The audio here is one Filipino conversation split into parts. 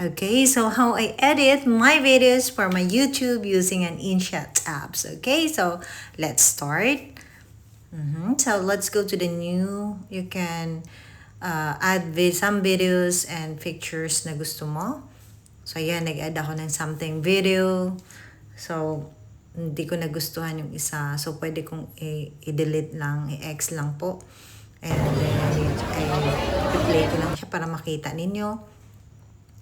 Okay, so how I edit my videos for my YouTube using an InShot apps. Okay, so let's start. So let's go to the new. You can add some videos and pictures na gusto mo. So ayan, nag-add ako ng something video. So hindi ko nagustuhan yung isa. So pwede kong i-delete lang, i-X lang po. And then i-play ko lang siya para makita ninyo.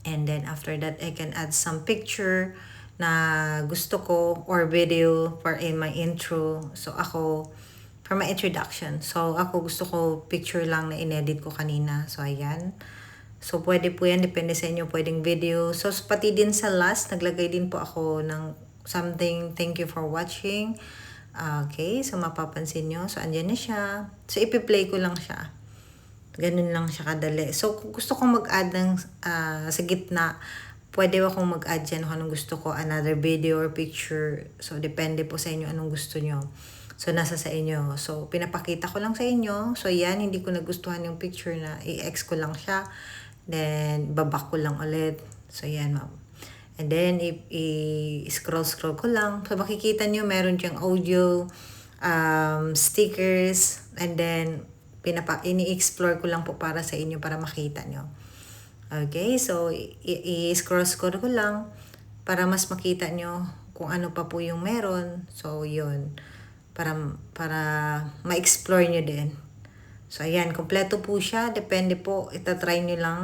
And then after that, I can add some picture na gusto ko or video for in my intro. So ako, for my introduction. So ako gusto ko picture lang na inedit ko kanina. So ayan. So pwede po yan, depende sa inyo, pwedeng video. So pati din sa last, naglagay din po ako ng something, thank you for watching. Okay, so mapapansin nyo. So andyan na siya. So ipi-play ko lang siya. Ganun lang siya kadali. So, kung gusto kong mag-add ng sa gitna, pwede akong mag-add dyan kung anong gusto ko, another video or picture. So, depende po sa inyo anong gusto nyo. So, nasa sa inyo. So, pinapakita ko lang sa inyo. So, yan, hindi ko nagustuhan yung picture na i-X ko lang siya. Then, babak ko lang ulit. So, yan, ma'am. And then, i-scroll ko lang. So, makikita nyo, meron diyang audio, stickers, and then, ini-explore ko lang po para sa inyo para makita nyo. Okay, so i-scroll ko lang para mas makita nyo kung ano pa po yung meron. So, yun. Para ma-explore nyo din. So, ayan. Kompleto po siya. Depende po. Itatry nyo lang.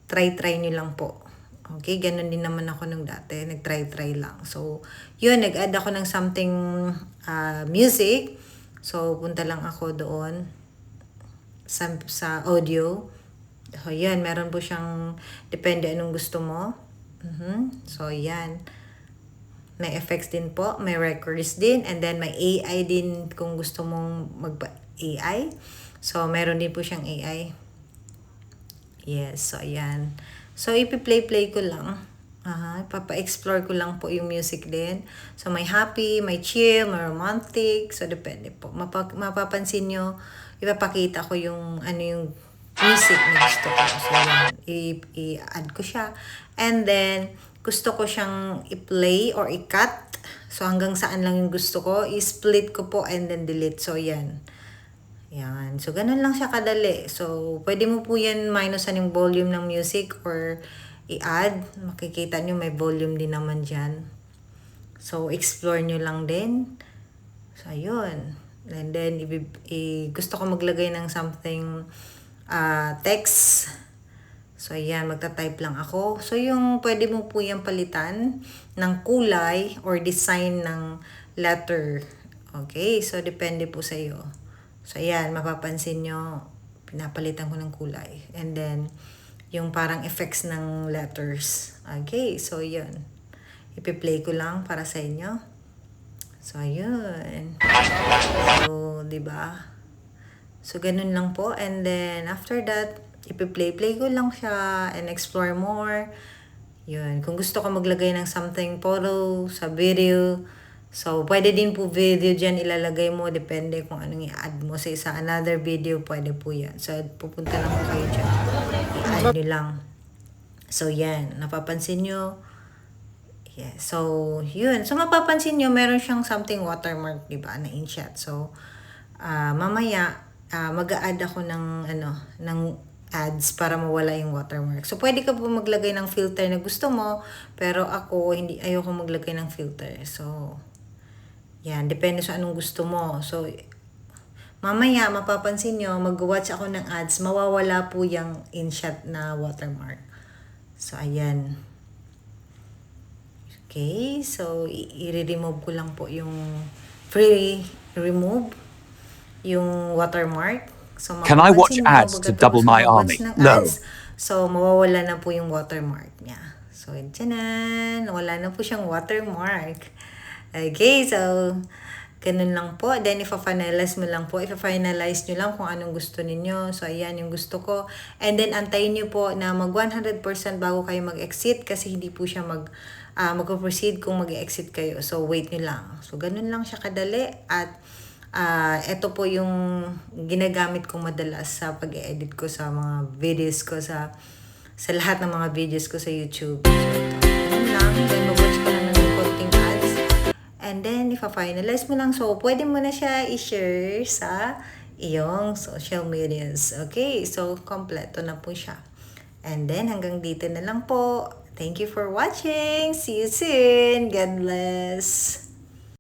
Try nyo lang po. Okay, ganun din naman ako nung dati. Nag-try lang. So, yun. Nag-add ako ng something music. So, punta lang ako doon sa audio. So, yan. Meron po siyang, depende anong gusto mo. So, yan. May effects din po. May records din. And then, may AI din kung gusto mong mag-AI. So, meron din po siyang AI. Yes. So, ayan. So, ipi-play ko lang. Papa-explore ko lang po yung music din. So, may happy, may chill, may romantic. So, depende po. Mapapansin nyo, ipapakita ko yung ano yung music na gusto ko. So, yan. I-add ko siya. And then, gusto ko siyang i-play or i-cut. So, hanggang saan lang yung gusto ko. I-split ko po and then delete. So, yan. Yan. So, ganun lang siya kadali. So, pwede mo po yan minusan yung volume ng music or i-add. Makikita nyo may volume din naman dyan. So, explore nyo lang din. So, ayun. And then, gusto ko maglagay ng something text. So, ayan. Magta-type lang ako. So, yung pwede mo po yan palitan ng kulay or design ng letter. Okay? So, depende po sa iyo. So, ayan. Mapapansin nyo, pinapalitan ko ng kulay. And then, yung parang effects ng letters. Okay, so yun. Ipi-play ko lang para sa inyo. So, ayun. So, diba? So, ganun lang po. And then, after that, ipi-play ko lang siya and explore more. Yun. Kung gusto ko maglagay ng something photo sa video, so, pwede din po video dyan ilalagay mo. Depende kung anong i-add mo sa isa. Another video, pwede po yan. So, pupunta lang po kayo dyan. I-add nyo lang. So, yan. Napapansin nyo. Yeah. So, yun. So, mapapansin nyo, meron siyang something watermark, diba, na InShot. So, mamaya, mag-a-add ako ng ads para mawala yung watermark. So, pwede ka po maglagay ng filter na gusto mo, pero ako, ayoko maglagay ng filter. So, yan, depende sa anong gusto mo. So, mamaya, mapapansin nyo, mag-watch ako ng ads, mawawala po yung InShot na watermark. So, ayan. Okay, so, i-remove ko lang po yung remove yung watermark. So, Can I watch ads to double my army? No. So, mawawala na po yung watermark niya. So, dyan, wala na po siyang watermark. Okay, so, ganun lang po. Then, ipa-finalize mo lang po. Ipa-finalize nyo lang kung anong gusto ninyo. So, ayan yung gusto ko. And then, antayin nyo po na mag 100% bago kayo mag-exit kasi hindi po siya mag-proceed kung mag-exit kayo. So, wait nyo lang. So, ganun lang siya kadali. At, ito po yung ginagamit kong madalas sa pag-edit ko sa mga videos ko sa sa lahat ng mga videos ko sa YouTube. So, yun lang. Then, mag-watch ko lang ng konting ads. And then, ipa-finalize mo lang. So, pwede mo na siya i-share sa iyong social medias. Okay? So, kompleto na po siya. And then, hanggang dito na lang po. Thank you for watching. See you soon. God bless.